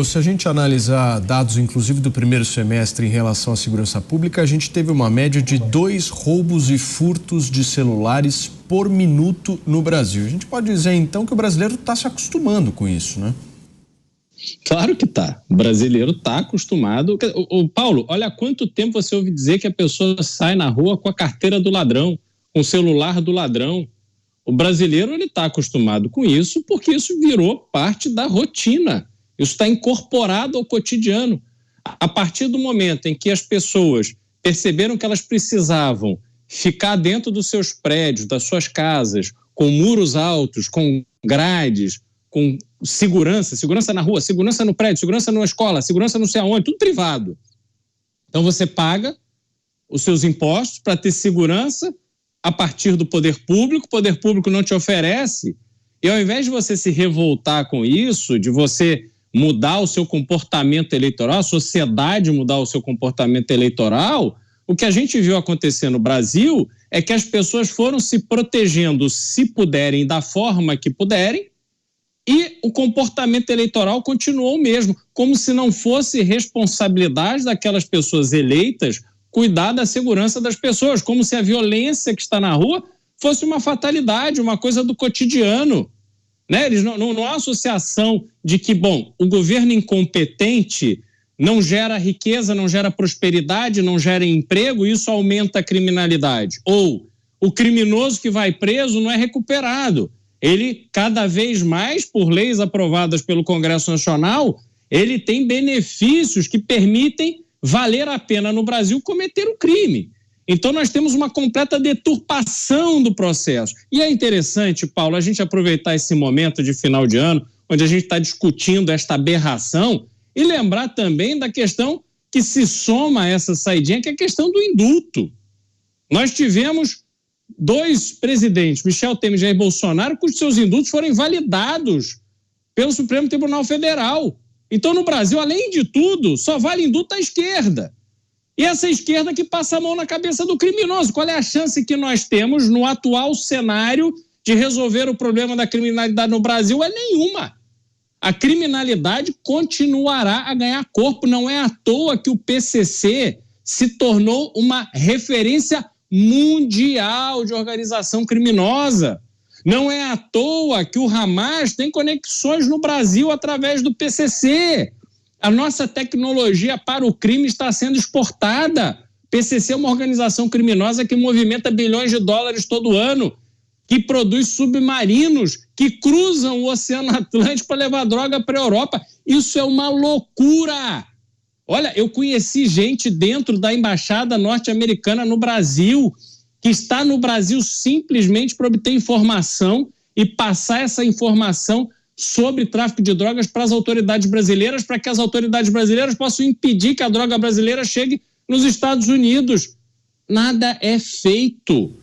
Se a gente analisar dados, inclusive do primeiro semestre em relação à segurança pública, a gente teve uma média de 2 roubos e furtos de celulares por minuto no Brasil. A gente pode dizer, então, que o brasileiro está se acostumando com isso, né? Claro que tá. O brasileiro está acostumado. Paulo, olha há quanto tempo você ouve dizer que a pessoa sai na rua com a carteira do ladrão, com o celular do ladrão. O brasileiro está acostumado com isso porque isso virou parte da rotina. Isso está incorporado ao cotidiano. A partir do momento em que as pessoas perceberam que elas precisavam ficar dentro dos seus prédios, das suas casas, com muros altos, com grades, com segurança na rua, segurança no prédio, segurança na escola, segurança não sei aonde, tudo privado. Então você paga os seus impostos para ter segurança a partir do poder público, o poder público não te oferece, e ao invés de você se revoltar com isso, de você mudar o seu comportamento eleitoral, a sociedade mudar o seu comportamento eleitoral, o que a gente viu acontecer no Brasil é que as pessoas foram se protegendo, se puderem, da forma que puderem, e o comportamento eleitoral continuou o mesmo, como se não fosse responsabilidade daquelas pessoas eleitas cuidar da segurança das pessoas, como se a violência que está na rua fosse uma fatalidade, uma coisa do cotidiano. Né? Eles não há associação de que, o governo incompetente não gera riqueza, não gera prosperidade, não gera emprego, e isso aumenta a criminalidade. Ou o criminoso que vai preso não é recuperado. Ele, cada vez mais, por leis aprovadas pelo Congresso Nacional, ele tem benefícios que permitem valer a pena no Brasil cometer o crime. Então, nós temos uma completa deturpação do processo. E é interessante, Paulo, a gente aproveitar esse momento de final de ano, onde a gente está discutindo esta aberração, e lembrar também da questão que se soma a essa saidinha, que é a questão do indulto. Nós tivemos 2 presidentes, Michel Temer e Jair Bolsonaro, cujos seus indultos foram invalidados pelo Supremo Tribunal Federal. Então, no Brasil, além de tudo, só vale indulto à esquerda. E essa esquerda que passa a mão na cabeça do criminoso. Qual é a chance que nós temos no atual cenário de resolver o problema da criminalidade no Brasil? É nenhuma. A criminalidade continuará a ganhar corpo. Não é à toa que o PCC se tornou uma referência mundial de organização criminosa. Não é à toa que o Hamas tem conexões no Brasil através do PCC. A nossa tecnologia para o crime está sendo exportada. PCC é uma organização criminosa que movimenta bilhões de dólares todo ano, que produz submarinos que cruzam o Oceano Atlântico para levar droga para a Europa. Isso é uma loucura. Olha, eu conheci gente dentro da embaixada norte-americana no Brasil, que está no Brasil simplesmente para obter informação e passar essa informação sobre tráfico de drogas para as autoridades brasileiras, para que as autoridades brasileiras possam impedir que a droga brasileira chegue nos Estados Unidos. Nada é feito.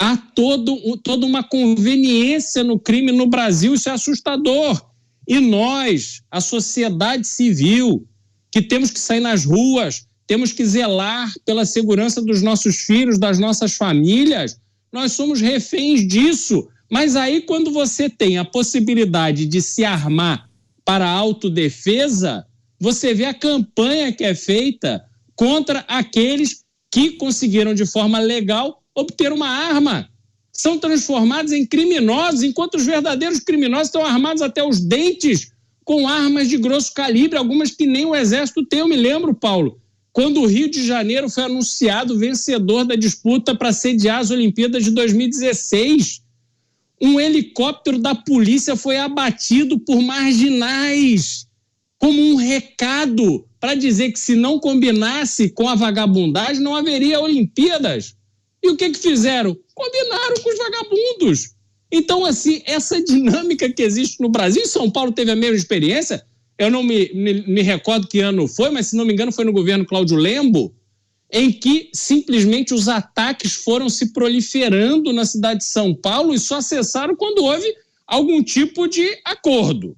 Há toda uma conveniência no crime no Brasil, isso é assustador. E nós, a sociedade civil, que temos que sair nas ruas, temos que zelar pela segurança dos nossos filhos, das nossas famílias, nós somos reféns disso. Mas aí, quando você tem a possibilidade de se armar para a autodefesa, você vê a campanha que é feita contra aqueles que conseguiram, de forma legal, obter uma arma. São transformados em criminosos, enquanto os verdadeiros criminosos estão armados até os dentes com armas de grosso calibre, algumas que nem o Exército tem. Eu me lembro, Paulo, quando o Rio de Janeiro foi anunciado vencedor da disputa para sediar as Olimpíadas de 2016, um helicóptero da polícia foi abatido por marginais, como um recado para dizer que se não combinasse com a vagabundagem, não haveria Olimpíadas. E o que fizeram? Combinaram com os vagabundos. Então, assim, essa dinâmica que existe no Brasil, em São Paulo teve a mesma experiência, eu não me recordo que ano foi, mas se não me engano foi no governo Cláudio Lembo, em que simplesmente os ataques foram se proliferando na cidade de São Paulo e só cessaram quando houve algum tipo de acordo.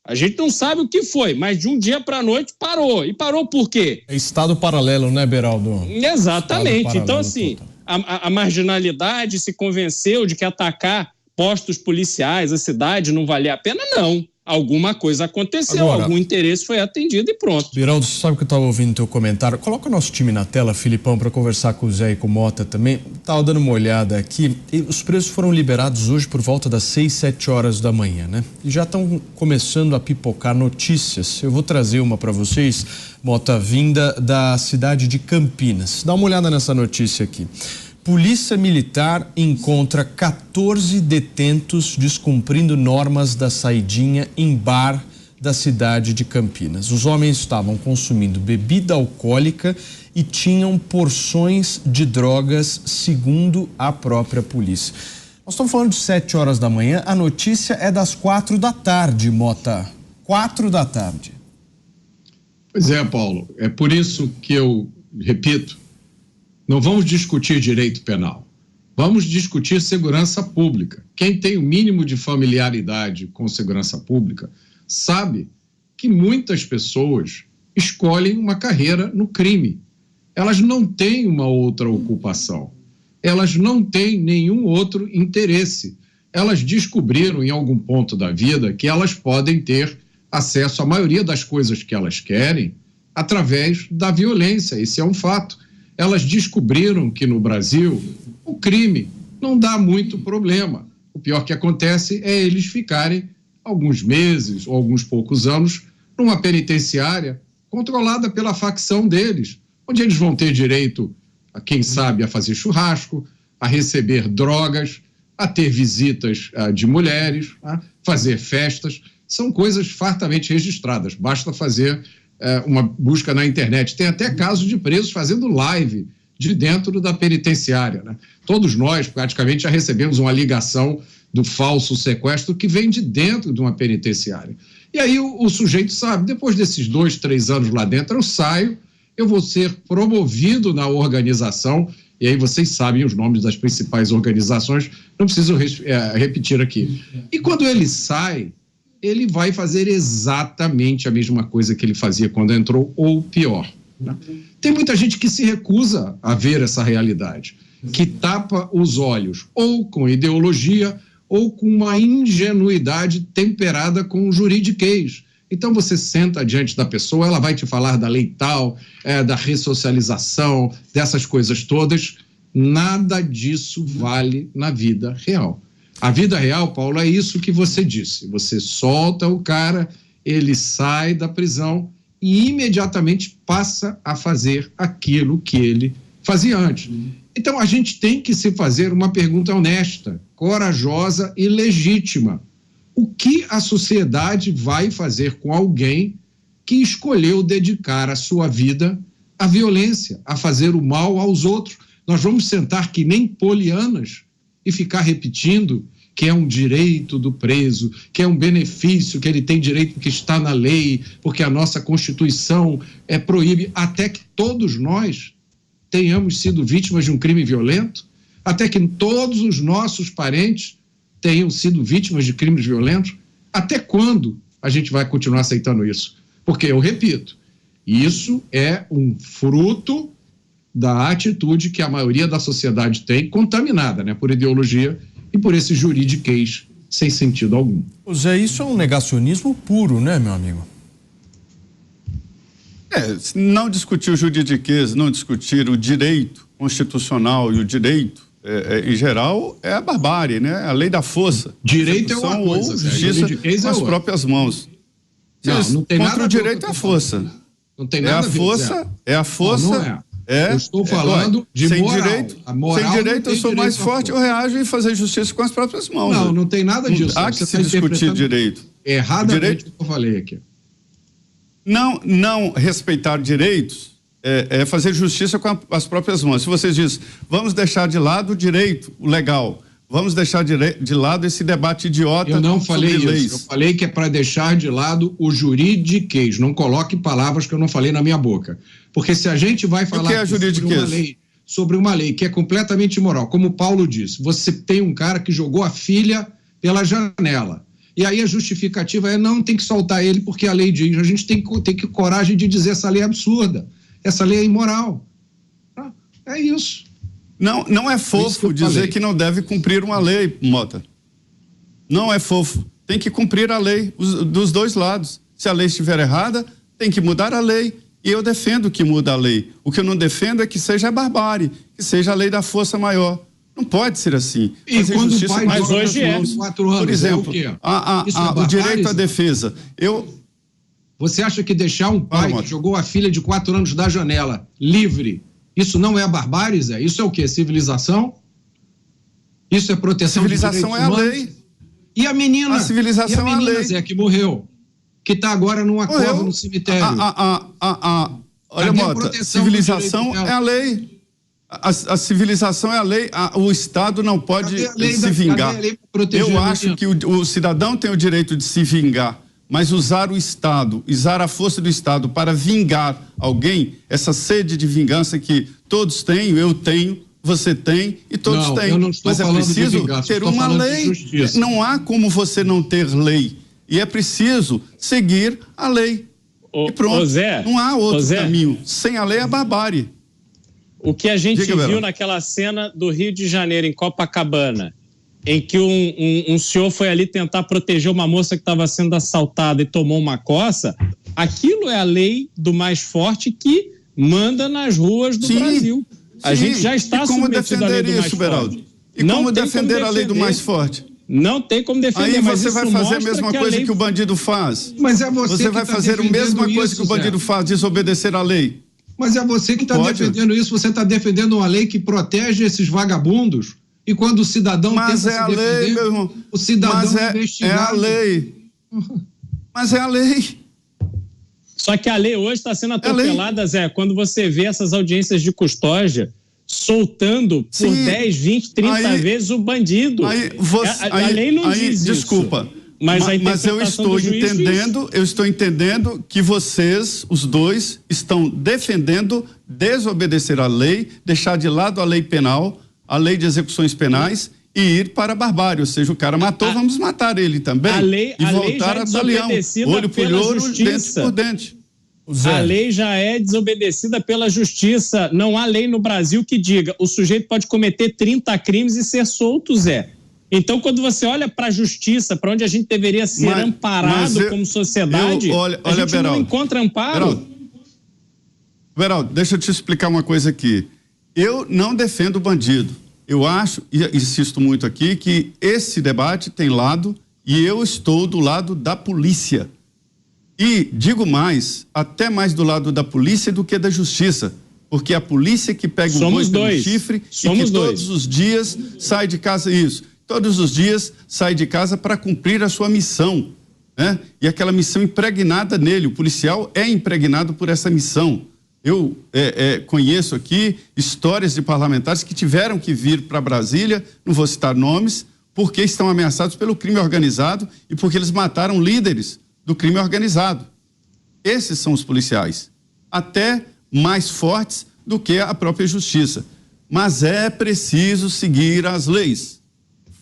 A gente não sabe o que foi, mas de um dia para a noite parou. E parou por quê? É estado paralelo, né, Beraldo? Exatamente. Então, assim, a marginalidade se convenceu de que atacar postos policiais, a cidade, não valia a pena? Não. Alguma coisa aconteceu, Agora, algum interesse foi atendido e pronto. Biraldo, você sabe que eu estava ouvindo teu comentário. Coloca o nosso time na tela, Filipão, para conversar com o Zé e com o Mota também. Estava dando uma olhada aqui e os preços foram liberados hoje por volta das 6, 7 horas da manhã, né? E já estão começando a pipocar notícias. Eu vou trazer uma para vocês, Mota, vinda da cidade de Campinas. Dá uma olhada nessa notícia aqui. Polícia Militar encontra 14 detentos descumprindo normas da saidinha em bar da cidade de Campinas. Os homens estavam consumindo bebida alcoólica e tinham porções de drogas, segundo a própria polícia. Nós estamos falando de 7 horas da manhã, a notícia é das 4 da tarde, Mota. 4 da tarde. Pois é, Paulo, é por isso que eu repito, não vamos discutir direito penal, vamos discutir segurança pública. Quem tem o mínimo de familiaridade com segurança pública sabe que muitas pessoas escolhem uma carreira no crime. Elas não têm uma outra ocupação, elas não têm nenhum outro interesse. Elas descobriram em algum ponto da vida que elas podem ter acesso à maioria das coisas que elas querem através da violência, esse é um fato. Elas descobriram que no Brasil o crime não dá muito problema. O pior que acontece é eles ficarem alguns meses ou alguns poucos anos numa penitenciária controlada pela facção deles, onde eles vão ter direito, a quem sabe, a fazer churrasco, a receber drogas, a ter visitas de mulheres, a fazer festas. São coisas fartamente registradas, basta fazer uma busca na internet. Tem até casos de presos fazendo live de dentro da penitenciária, né? Todos nós praticamente já recebemos uma ligação do falso sequestro que vem de dentro de uma penitenciária. E aí o sujeito sabe, depois desses 2, 3 anos lá dentro, eu saio, eu vou ser promovido na organização, e aí vocês sabem os nomes das principais organizações, não preciso repetir aqui. E quando ele sai, ele vai fazer exatamente a mesma coisa que ele fazia quando entrou, ou pior, né? Tem muita gente que se recusa a ver essa realidade, que tapa os olhos ou com ideologia ou com uma ingenuidade temperada com juridiquês. Então você senta diante da pessoa, ela vai te falar da lei tal, da ressocialização, dessas coisas todas. Nada disso vale na vida real. A vida real, Paulo, é isso que você disse. Você solta o cara, ele sai da prisão e imediatamente passa a fazer aquilo que ele fazia antes. Então, a gente tem que se fazer uma pergunta honesta, corajosa e legítima. O que a sociedade vai fazer com alguém que escolheu dedicar a sua vida à violência, a fazer o mal aos outros? Nós vamos sentar que nem polianas e ficar repetindo que é um direito do preso, que é um benefício, que ele tem direito porque está na lei, porque a nossa Constituição proíbe, até que todos nós tenhamos sido vítimas de um crime violento, até que todos os nossos parentes tenham sido vítimas de crimes violentos. Até quando a gente vai continuar aceitando isso? Porque, eu repito, isso é um fruto da atitude que a maioria da sociedade tem, contaminada, né, por ideologia e por esse juridiquês sem sentido algum. Zé, isso é um negacionismo puro, né, meu amigo? Não discutir o juridiquês, não discutir o direito constitucional e o direito, em geral, é a barbárie, né? A lei da força. Direito é uma coisa, justiça com as próprias mãos. Não tem contra nada o direito é a força. Não tem nada a ver. É a força. Não é. Eu estou falando de sem moral. Direito, a moral sem direito eu sou mais forte, eu reajo e fazer justiça com as próprias mãos. Não tem nada disso. Há que se discutir direito. Erradamente o que eu falei aqui. Não respeitar direitos é fazer justiça com as próprias mãos. Se vocês dizem, vamos deixar de lado o direito, o legal, vamos deixar de lado esse debate idiota. Eu não falei isso, leis. eu falei que é para deixar de lado o juridiquês. Não coloque palavras que eu não falei na minha boca. Porque se a gente vai falar sobre uma lei que é completamente imoral, como o Paulo disse, você tem um cara que jogou a filha pela janela. E aí a justificativa não, tem que soltar ele porque a lei diz. A gente tem que ter coragem de dizer essa lei é absurda, essa lei é imoral. É isso. Não é fofo dizer que não deve cumprir uma lei, Mota. Não é fofo. tem que cumprir a lei dos dois lados. Se a lei estiver errada, tem que mudar a lei. E eu defendo que muda a lei. O que eu não defendo é que seja a barbárie, que seja a lei da força maior. Não pode ser assim. E quando o pai mas hoje é. 4 anos, por exemplo, o direito à defesa. Você acha que deixar um pai que jogou a filha de 4 anos da janela livre, isso não é barbárie, Zé? Isso é o quê? Civilização? Isso é proteção de direitos humanos? Civilização é a lei. E a menina? A civilização é a lei. Zé, que morreu, que está agora numa cova no cemitério. Olha, Mota, civilização é a lei. A civilização é a lei. O Estado não pode se vingar. Eu acho que o cidadão tem o direito de se vingar, mas usar o Estado, usar a força do Estado para vingar alguém, essa sede de vingança que todos têm, eu tenho, você tem e todos têm. Mas é preciso ter uma lei. Não há como você não ter lei. E é preciso seguir a lei. E pronto. Zé, não há outro caminho. Sem a lei é barbárie. O que a gente viu naquela cena do Rio de Janeiro, em Copacabana, em que um senhor foi ali tentar proteger uma moça que estava sendo assaltada e tomou uma coça, aquilo é a lei do mais forte que manda nas ruas do Brasil. A gente já está submetido à lei do mais forte. E como defender a lei do mais forte? Não tem como defender. Aí você vai fazer a mesma coisa que o bandido faz. Mas é você vai fazer a mesma coisa que o bandido faz, desobedecer a lei. Mas é você que está defendendo isso. Você está defendendo uma lei que protege esses vagabundos. E quando o cidadão tenta se defender, lei, meu irmão. O cidadão é investigado. É a lei. Mas é a lei. Só que a lei hoje está sendo atropelada, Zé, quando você vê essas audiências de custódia soltando por 10, 20, 30 vezes o bandido. A lei não diz isso. Desculpa. Mas eu estou entendendo que vocês, os dois, estão defendendo desobedecer a lei, deixar de lado a lei penal, a lei de execuções penais e ir para a barbárie. Ou seja, o cara matou, vamos matar ele também. E voltar a dar leão, olho por olho, dente por dente. A lei já é desobedecida pela justiça. Não há lei no Brasil que diga o sujeito pode cometer 30 crimes e ser solto, Zé. Então, quando você olha para a justiça, para onde a gente deveria ser amparado como sociedade, a gente Beraldo, não encontra amparo. Beraldo, deixa eu te explicar uma coisa aqui. Eu não defendo o bandido. Eu acho, e insisto muito aqui, que esse debate tem lado e eu estou do lado da polícia. E digo mais, até mais do lado da polícia do que da justiça. Porque a polícia que pega o boi pelo chifre e que todos os dias sai de casa todos os dias sai de casa para cumprir a sua missão, né? E aquela missão impregnada nele, o policial é impregnado por essa missão. Eu conheço aqui histórias de parlamentares que tiveram que vir para Brasília, não vou citar nomes, porque estão ameaçados pelo crime organizado e porque eles mataram líderes do crime organizado. Esses são os policiais, até mais fortes do que a própria justiça. Mas é preciso seguir as leis.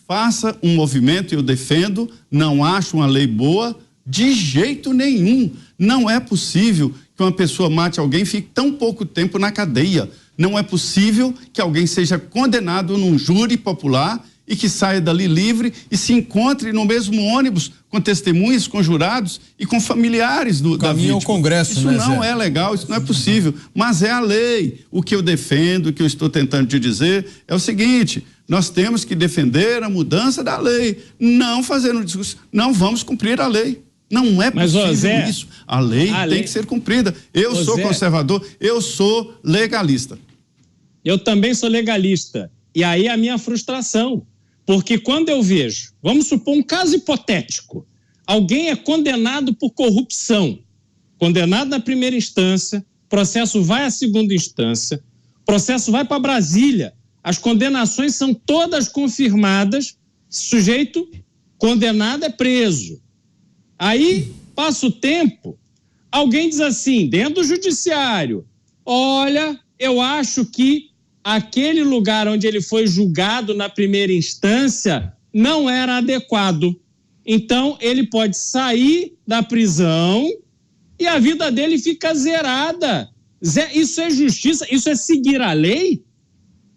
Faça um movimento, eu defendo, não acho uma lei boa, de jeito nenhum. Não é possível que uma pessoa mate alguém e fique tão pouco tempo na cadeia. Não é possível que alguém seja condenado num júri popular e que saia dali livre e se encontre no mesmo ônibus com testemunhas, com jurados e com familiares da vítima. Ao Congresso, isso não é legal, isso não é possível, mas é a lei. O que eu defendo, o que eu estou tentando te dizer é o seguinte: nós temos que defender a mudança da lei, não fazer um discurso, não vamos cumprir a lei. Não é possível isso. A lei tem que ser cumprida. Eu sou conservador, eu sou legalista. Eu também sou legalista. E aí a minha frustração. Porque quando eu vejo, vamos supor um caso hipotético, alguém é condenado por corrupção, condenado na primeira instância, processo vai à segunda instância, processo vai para Brasília, as condenações são todas confirmadas, sujeito condenado é preso. Aí, passa o tempo, alguém diz assim, dentro do judiciário, olha, eu acho que aquele lugar onde ele foi julgado na primeira instância não era adequado. Então, ele pode sair da prisão e a vida dele fica zerada. Isso é justiça? Isso é seguir a lei?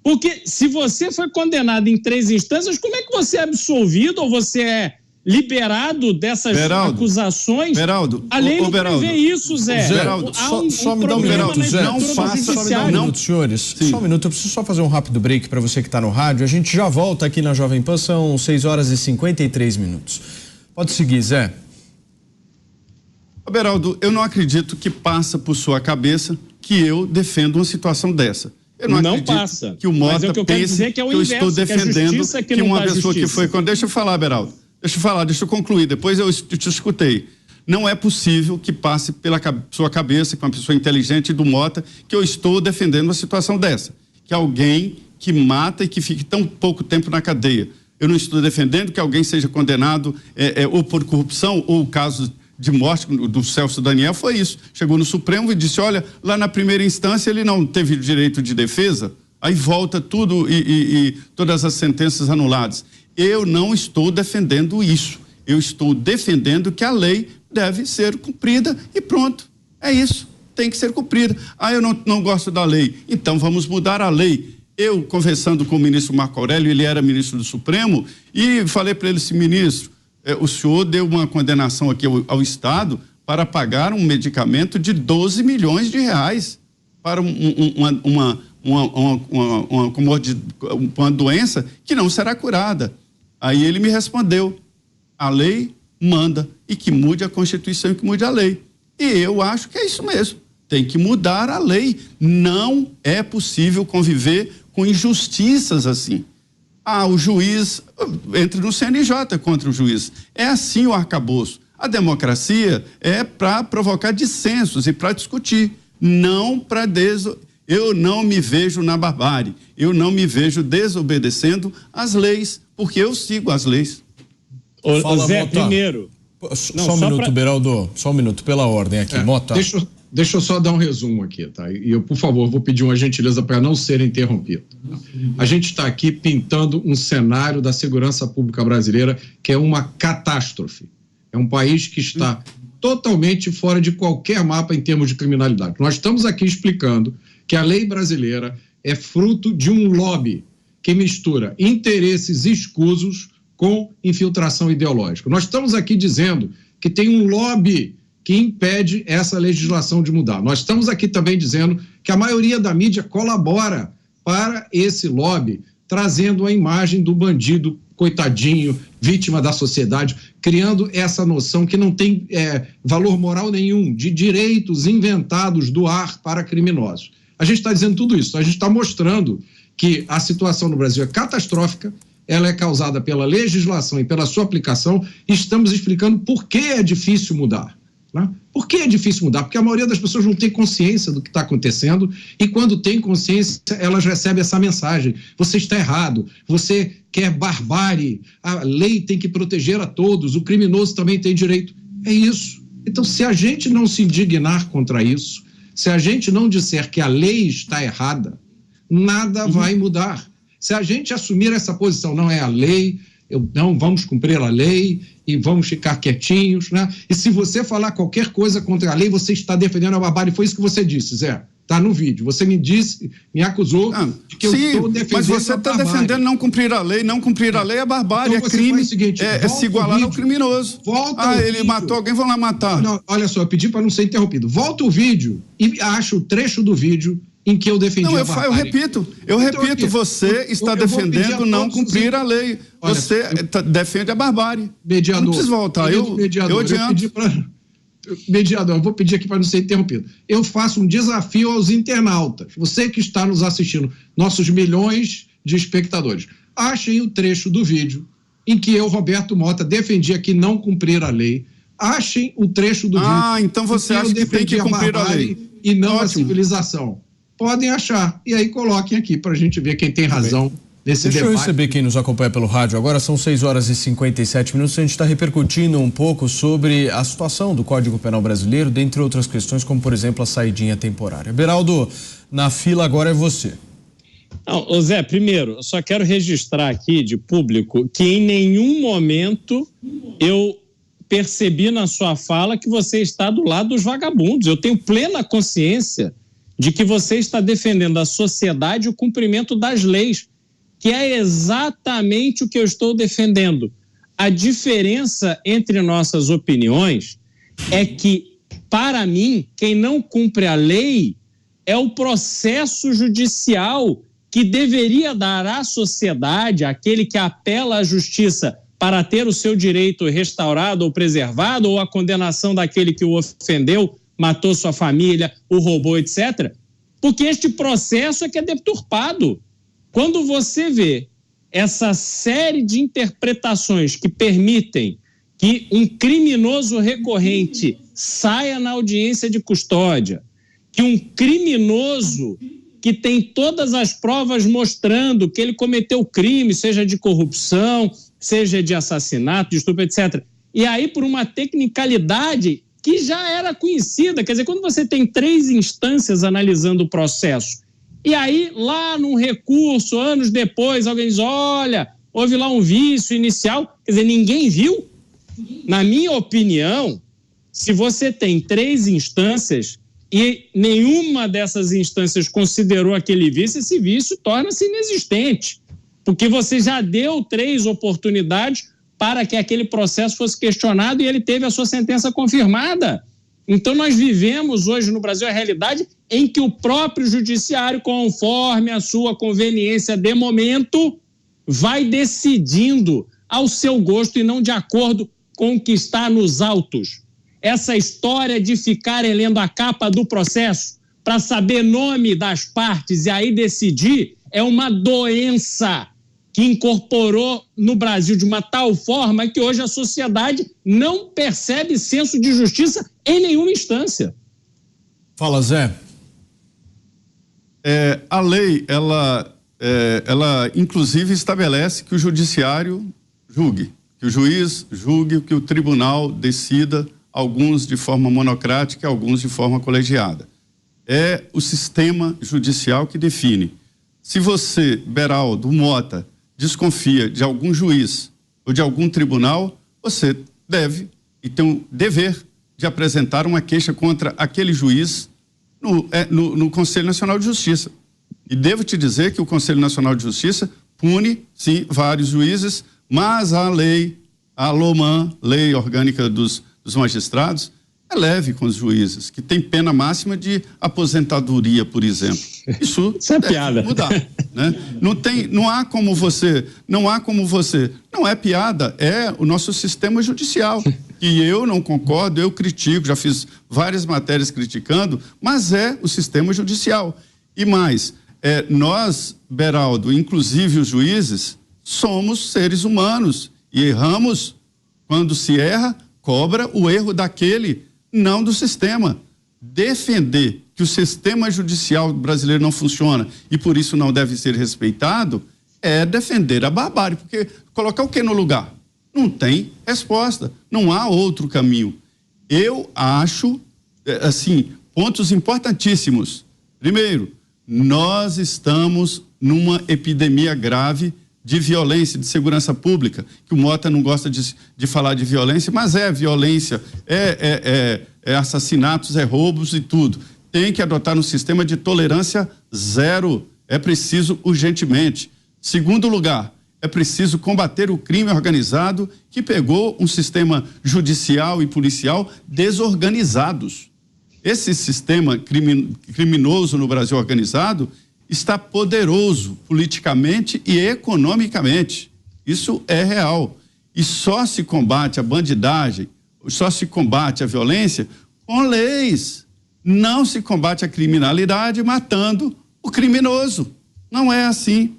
Porque se você foi condenado em 3 instâncias, como é que você é absolvido ou você liberado dessas acusações. Beraldo, a lei não prevê isso, Zé. Beraldo, só me dá um minuto, Zé. Só me dá um minuto, senhores. Sim. Só um minuto, eu preciso só fazer um rápido break para você que está no rádio. A gente já volta aqui na Jovem Pan, são 6h53. Pode seguir, Zé. Beraldo, eu não acredito que passa por sua cabeça que eu defendo uma situação dessa. Eu não acredito passa. Que o Mota mas é o que eu quero dizer que é o inverso, eu estou defendendo que uma pessoa que foi... Deixa eu falar, Beraldo. Deixa eu concluir. Depois eu te escutei. Não é possível que passe pela sua cabeça, com uma pessoa inteligente do Mota, que eu estou defendendo uma situação dessa. Que alguém que mata e que fique tão pouco tempo na cadeia. Eu não estou defendendo que alguém seja condenado ou por corrupção, ou o caso de morte do Celso Daniel foi isso. Chegou no Supremo e disse, olha, lá na primeira instância ele não teve direito de defesa, aí volta tudo e todas as sentenças anuladas. Eu não estou defendendo isso. Eu estou defendendo que a lei deve ser cumprida e pronto. É isso. Tem que ser cumprida. Ah, eu não gosto da lei. Então vamos mudar a lei. Eu, conversando com o ministro Marco Aurélio, ele era ministro do Supremo, e falei para ele assim, ministro, o senhor deu uma condenação aqui ao Estado para pagar um medicamento de 12 milhões de reais para uma doença que não será curada. Aí ele me respondeu, a lei manda, e que mude a Constituição e que mude a lei. E eu acho que é isso mesmo, tem que mudar a lei. Não é possível conviver com injustiças assim. Ah, o juiz entra no CNJ contra o juiz. É assim o arcabouço. A democracia é para provocar dissensos e para discutir, não para Eu não me vejo na barbárie, eu não me vejo desobedecendo as leis, porque eu sigo as leis. Fala, Zé, Mota. Primeiro... Só um minuto, Beraldo, só um minuto, pela ordem aqui, Mota. Deixa eu só dar um resumo aqui, tá? E eu, por favor, vou pedir uma gentileza para não ser interrompido. A gente está aqui pintando um cenário da segurança pública brasileira que é uma catástrofe. É um país que está totalmente fora de qualquer mapa em termos de criminalidade. Nós estamos aqui explicando que a lei brasileira é fruto de um lobby que mistura interesses escusos com infiltração ideológica. Nós estamos aqui dizendo que tem um lobby que impede essa legislação de mudar. Nós estamos aqui também dizendo que a maioria da mídia colabora para esse lobby, trazendo a imagem do bandido, coitadinho, vítima da sociedade, criando essa noção que não tem valor moral nenhum, de direitos inventados do ar para criminosos. A gente está dizendo tudo isso, a gente está mostrando que a situação no Brasil é catastrófica, ela é causada pela legislação e pela sua aplicação, e estamos explicando por que é difícil mudar. Né? Por que é difícil mudar? Porque a maioria das pessoas não tem consciência do que está acontecendo, e quando tem consciência, elas recebem essa mensagem: você está errado, você quer barbárie, a lei tem que proteger a todos, o criminoso também tem direito. É isso. Então, se a gente não se indignar contra isso, se a gente não disser que a lei está errada, nada vai mudar. Se a gente assumir essa posição, não é a lei, não vamos cumprir a lei e vamos ficar quietinhos, né? E se você falar qualquer coisa contra a lei, você está defendendo a barbárie. Foi isso que você disse, Zé. Está no vídeo. Você me acusou de que eu estou defendendo. Mas você está defendendo não cumprir a lei. Não cumprir a lei é barbárie, então é crime. Seguinte, é se igualar ao criminoso. Ele matou alguém, vão lá matar. Não, olha só, eu pedi para não ser interrompido. Volta o vídeo e acha o trecho do vídeo em que eu defendi a barbárie. Eu repito, você está defendendo não cumprir a lei. Você defende a barbárie. Mediador. Não precisa voltar, eu adianto. Mediador, eu vou pedir aqui para não ser interrompido. Eu faço um desafio aos internautas, você que está nos assistindo, nossos milhões de espectadores. Achem o trecho do vídeo em que eu, Roberto Mota, defendi aqui não cumprir a lei. Achem o trecho do vídeo. Então você acha que tem que cumprir a lei. E não a civilização. Podem achar. E aí coloquem aqui para a gente ver quem tem razão nesse debate. Deixa eu receber quem nos acompanha pelo rádio. Agora são 6h57. A gente está repercutindo um pouco sobre a situação do Código Penal brasileiro, dentre outras questões, como, por exemplo, a saidinha temporária. Beraldo, na fila agora é você. Não, Zé, primeiro, eu só quero registrar aqui de público que em nenhum momento eu percebi na sua fala que você está do lado dos vagabundos. Eu tenho plena consciência de que você está defendendo a sociedade e o cumprimento das leis, que é exatamente o que eu estou defendendo. a diferença entre nossas opiniões é que, para mim, quem não cumpre a lei é o processo judicial que deveria dar à sociedade, aquele que apela à justiça para ter o seu direito restaurado ou preservado, ou a condenação daquele que o ofendeu, matou sua família, o roubou, etc. Porque este processo é que é deturpado. Quando você vê essa série de interpretações que permitem que um criminoso recorrente saia na audiência de custódia, que um criminoso que tem todas as provas mostrando que ele cometeu crime, seja de corrupção, seja de assassinato, de estupro, etc. E aí, por uma tecnicalidade que já era conhecida, quer dizer, quando você tem 3 instâncias analisando o processo, e aí, lá num recurso, anos depois, alguém diz, olha, houve lá um vício inicial, quer dizer, ninguém viu. Na minha opinião, se você tem 3 instâncias e nenhuma dessas instâncias considerou aquele vício, esse vício torna-se inexistente, porque você já deu 3 oportunidades para que aquele processo fosse questionado e ele teve a sua sentença confirmada. Então, nós vivemos hoje no Brasil a realidade em que o próprio judiciário, conforme a sua conveniência de momento, vai decidindo ao seu gosto e não de acordo com o que está nos autos. Essa história de ficarem lendo a capa do processo para saber nome das partes e aí decidir é uma doença que incorporou no Brasil de uma tal forma que hoje a sociedade não percebe senso de justiça em nenhuma instância. Fala, Zé. A lei, ela inclusive estabelece que o judiciário julgue, que o juiz julgue, que o tribunal decida, alguns de forma monocrática, alguns de forma colegiada. É o sistema judicial que define. Se você, Beraldo, Mota, desconfia de algum juiz ou de algum tribunal, você deve e tem o dever de apresentar uma queixa contra aquele juiz no Conselho Nacional de Justiça. E devo te dizer que o Conselho Nacional de Justiça pune, sim, vários juízes, mas a lei, a LOMAN, Lei Orgânica dos Magistrados, é leve com os juízes, que tem pena máxima de aposentadoria, por exemplo. Isso é piada. Mudar, né? Não é piada, é o nosso sistema judicial. E eu não concordo, eu critico, já fiz várias matérias criticando, mas é o sistema judicial. E mais, nós, Beraldo, inclusive os juízes, somos seres humanos e erramos. Quando se erra, cobra o erro daquele, não do sistema. Defender que o sistema judicial brasileiro não funciona e por isso não deve ser respeitado é defender a barbárie, porque colocar o que no lugar? Não tem resposta, não há outro caminho. Eu acho, pontos importantíssimos. Primeiro, nós estamos numa epidemia grave de violência, de segurança pública, que o Mota não gosta de falar de violência, mas é violência, é assassinatos, é roubos e tudo. Tem que adotar um sistema de tolerância zero, é preciso urgentemente. Segundo lugar, é preciso combater o crime organizado que pegou um sistema judicial e policial desorganizados. Esse sistema criminoso no Brasil organizado está poderoso politicamente e economicamente. Isso é real. E só se combate a bandidagem, só se combate a violência com leis. Não se combate a criminalidade matando o criminoso. Não é assim.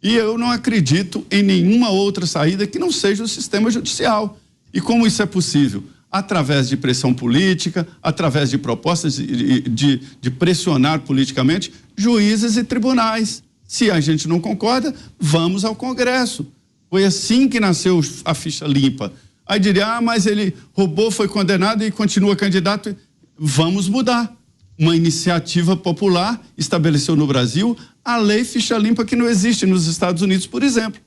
E eu não acredito em nenhuma outra saída que não seja o sistema judicial. E como isso é possível? Através de pressão política, através de propostas de pressionar politicamente juízes e tribunais. Se a gente não concorda, vamos ao Congresso. Foi assim que nasceu a ficha limpa. Aí diria, mas ele roubou, foi condenado e continua candidato. Vamos mudar. Uma iniciativa popular estabeleceu no Brasil a lei ficha limpa que não existe nos Estados Unidos, por exemplo.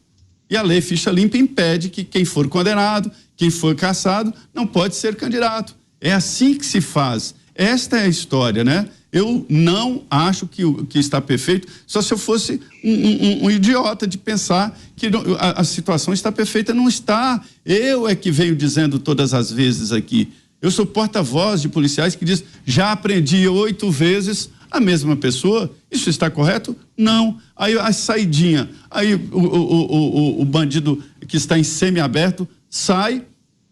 E a lei ficha limpa impede que quem for condenado, quem for cassado, não pode ser candidato. É assim que se faz. Esta é a história, né? Eu não acho que está perfeito, só se eu fosse um idiota de pensar que a situação está perfeita. Não está. Eu é que venho dizendo todas as vezes aqui. Eu sou porta-voz de policiais que diz, já aprendi 8 vezes a mesma pessoa. Isso está correto? Não. Aí a saidinha, aí o bandido que está em semiaberto sai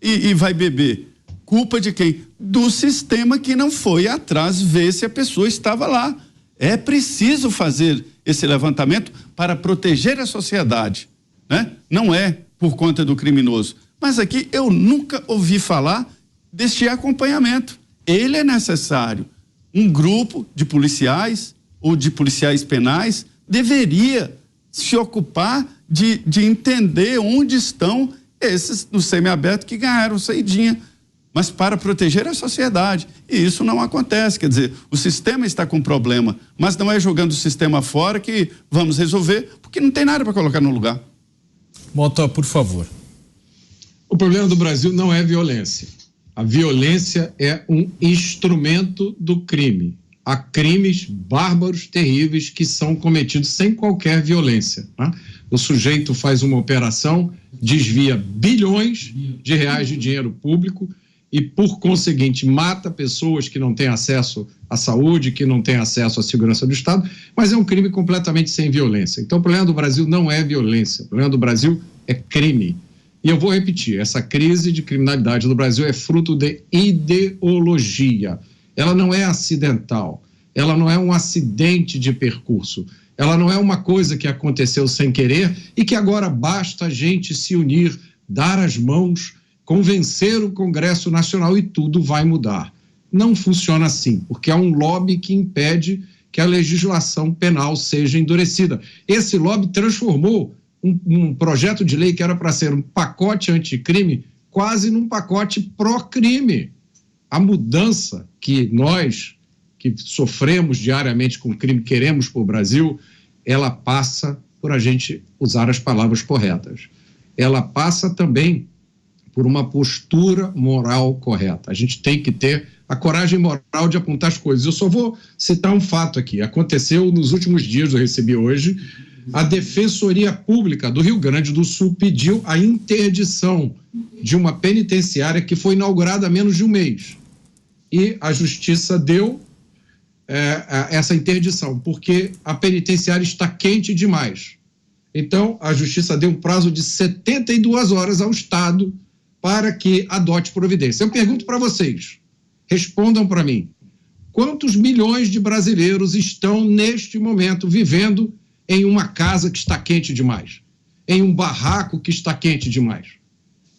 e vai beber. Culpa de quem? Do sistema que não foi atrás ver se a pessoa estava lá. É preciso fazer esse levantamento para proteger a sociedade, né? Não é por conta do criminoso. Mas aqui eu nunca ouvi falar deste acompanhamento. Ele é necessário. Um grupo de policiais ou de policiais penais deveria se ocupar de entender onde estão esses no semiaberto que ganharam saidinha, mas para proteger a sociedade. E isso não acontece. Quer dizer, o sistema está com problema, mas não é jogando o sistema fora que vamos resolver, porque não tem nada para colocar no lugar. Mota, por favor. O problema do Brasil não é violência. A violência é um instrumento do crime. Há crimes bárbaros, terríveis, que são cometidos sem qualquer violência, né? O sujeito faz uma operação, desvia bilhões de reais de dinheiro público e, por conseguinte, mata pessoas que não têm acesso à saúde, que não têm acesso à segurança do Estado, mas é um crime completamente sem violência. Então, o problema do Brasil não é violência, o problema do Brasil é crime. E eu vou repetir, essa crise de criminalidade do Brasil é fruto de ideologia. Ela não é acidental, ela não é um acidente de percurso, ela não é uma coisa que aconteceu sem querer e que agora basta a gente se unir, dar as mãos, convencer o Congresso Nacional e tudo vai mudar. Não funciona assim, porque há um lobby que impede que a legislação penal seja endurecida. Esse lobby transformou um projeto de lei que era para ser um pacote anticrime quase num pacote pró-crime. A mudança que nós, que sofremos diariamente com crime, queremos para o Brasil, ela passa por a gente usar as palavras corretas. Ela passa também por uma postura moral correta. A gente tem que ter a coragem moral de apontar as coisas. Eu só vou citar um fato aqui. Aconteceu nos últimos dias, eu recebi hoje, a Defensoria Pública do Rio Grande do Sul pediu a interdição de uma penitenciária que foi inaugurada há menos de um mês. E a Justiça deu essa interdição, porque a penitenciária está quente demais. Então, a Justiça deu um prazo de 72 horas ao Estado para que adote providência. Eu pergunto para vocês, respondam para mim, quantos milhões de brasileiros estão, neste momento, vivendo em uma casa que está quente demais? Em um barraco que está quente demais?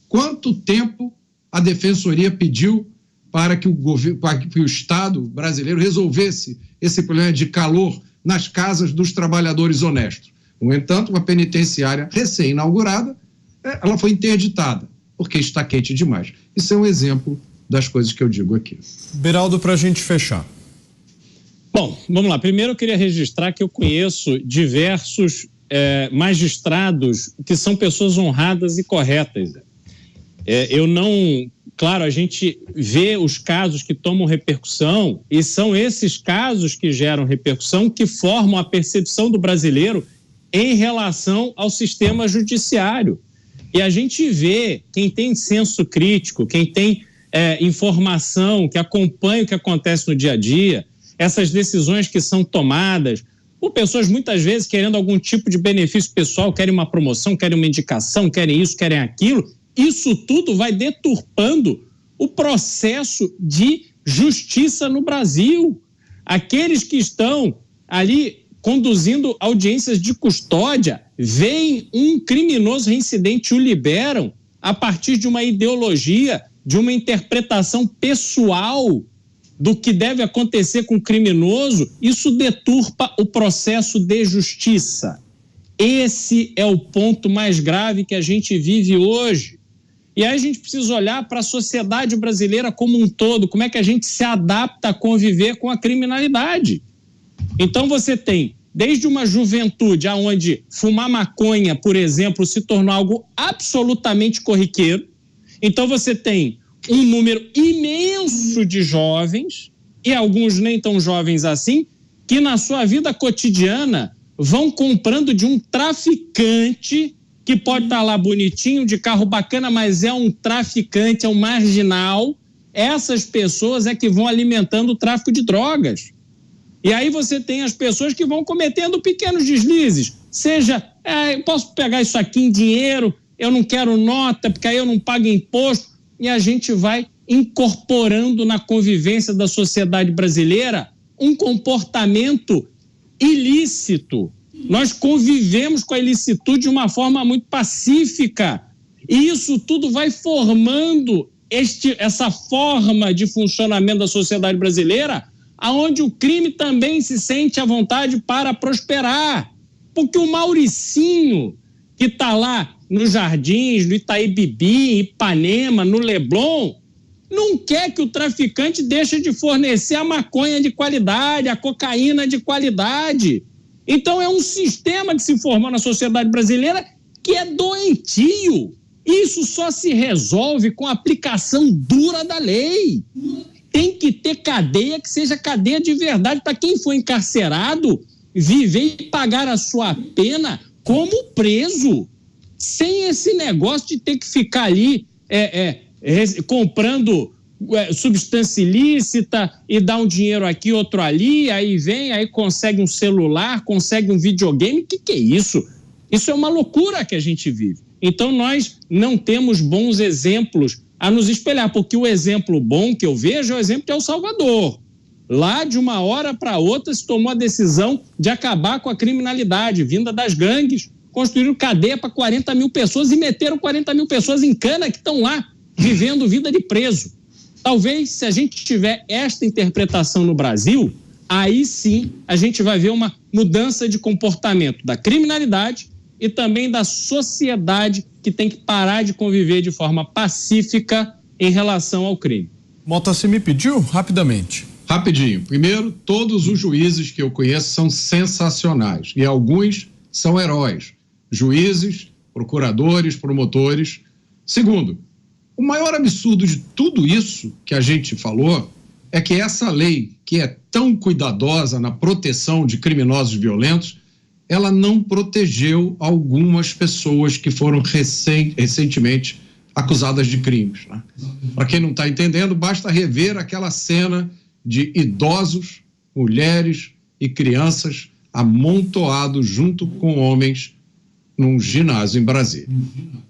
Quanto tempo a Defensoria pediu para que o Estado brasileiro resolvesse esse problema de calor nas casas dos trabalhadores honestos? No entanto, uma penitenciária recém-inaugurada, ela foi interditada, porque está quente demais. Isso é um exemplo das coisas que eu digo aqui. Beraldo, para a gente fechar. Bom, vamos lá. Primeiro eu queria registrar que eu conheço diversos magistrados que são pessoas honradas e corretas. Eu não... Claro, a gente vê os casos que tomam repercussão e são esses casos que geram repercussão que formam a percepção do brasileiro em relação ao sistema judiciário. E a gente vê quem tem senso crítico, quem tem informação, que acompanha o que acontece no dia a dia, essas decisões que são tomadas por pessoas muitas vezes querendo algum tipo de benefício pessoal, querem uma promoção, querem uma indicação, querem isso, querem aquilo. Isso tudo vai deturpando o processo de justiça no Brasil. Aqueles que estão ali conduzindo audiências de custódia, veem um criminoso reincidente e o liberam a partir de uma ideologia, de uma interpretação pessoal do que deve acontecer com o criminoso. Isso deturpa o processo de justiça. Esse é o ponto mais grave que a gente vive hoje. E aí a gente precisa olhar para a sociedade brasileira como um todo, como é que a gente se adapta a conviver com a criminalidade. Então você tem, desde uma juventude onde fumar maconha, por exemplo, se tornou algo absolutamente corriqueiro. Então você tem um número imenso de jovens e alguns nem tão jovens assim, que na sua vida cotidiana vão comprando de um traficante que pode estar lá bonitinho, de carro bacana, mas é um traficante, é um marginal. Essas pessoas é que vão alimentando o tráfico de drogas. E aí você tem as pessoas que vão cometendo pequenos deslizes. Seja, eu posso pegar isso aqui em dinheiro, eu não quero nota, porque aí eu não pago imposto. E a gente vai incorporando na convivência da sociedade brasileira um comportamento ilícito. Nós convivemos com a ilicitude de uma forma muito pacífica. E isso tudo vai formando essa forma de funcionamento da sociedade brasileira, onde o crime também se sente à vontade para prosperar. Porque o Mauricinho, que está lá nos Jardins, no Itaí Bibi, Ipanema, no Leblon, não quer que o traficante deixe de fornecer a maconha de qualidade, a cocaína de qualidade. Então é um sistema que se formou na sociedade brasileira que é doentio. Isso só se resolve com a aplicação dura da lei. Tem que ter cadeia que seja cadeia de verdade para quem for encarcerado viver e pagar a sua pena como preso, sem esse negócio de ter que ficar ali comprando substância ilícita e dar um dinheiro aqui, outro ali, aí vem, aí consegue um celular, consegue um videogame. O que é isso? Isso é uma loucura que a gente vive. Então nós não temos bons exemplos a nos espelhar, porque o exemplo bom que eu vejo é o exemplo de El Salvador. Lá, de uma hora para outra, se tomou a decisão de acabar com a criminalidade vinda das gangues, construíram cadeia para 40 mil pessoas e meteram 40 mil pessoas em cana que estão lá, vivendo vida de preso. Talvez, se a gente tiver esta interpretação no Brasil, aí sim a gente vai ver uma mudança de comportamento da criminalidade e também da sociedade, que tem que parar de conviver de forma pacífica em relação ao crime. Mota, você me pediu rapidamente. Rapidinho. Primeiro, todos os juízes que eu conheço são sensacionais e alguns são heróis. Juízes, procuradores, promotores. Segundo, o maior absurdo de tudo isso que a gente falou é que essa lei, que é tão cuidadosa na proteção de criminosos violentos, ela não protegeu algumas pessoas que foram recentemente acusadas de crimes, né? Para quem não está entendendo, basta rever aquela cena de idosos, mulheres e crianças amontoados junto com homens num ginásio em Brasília.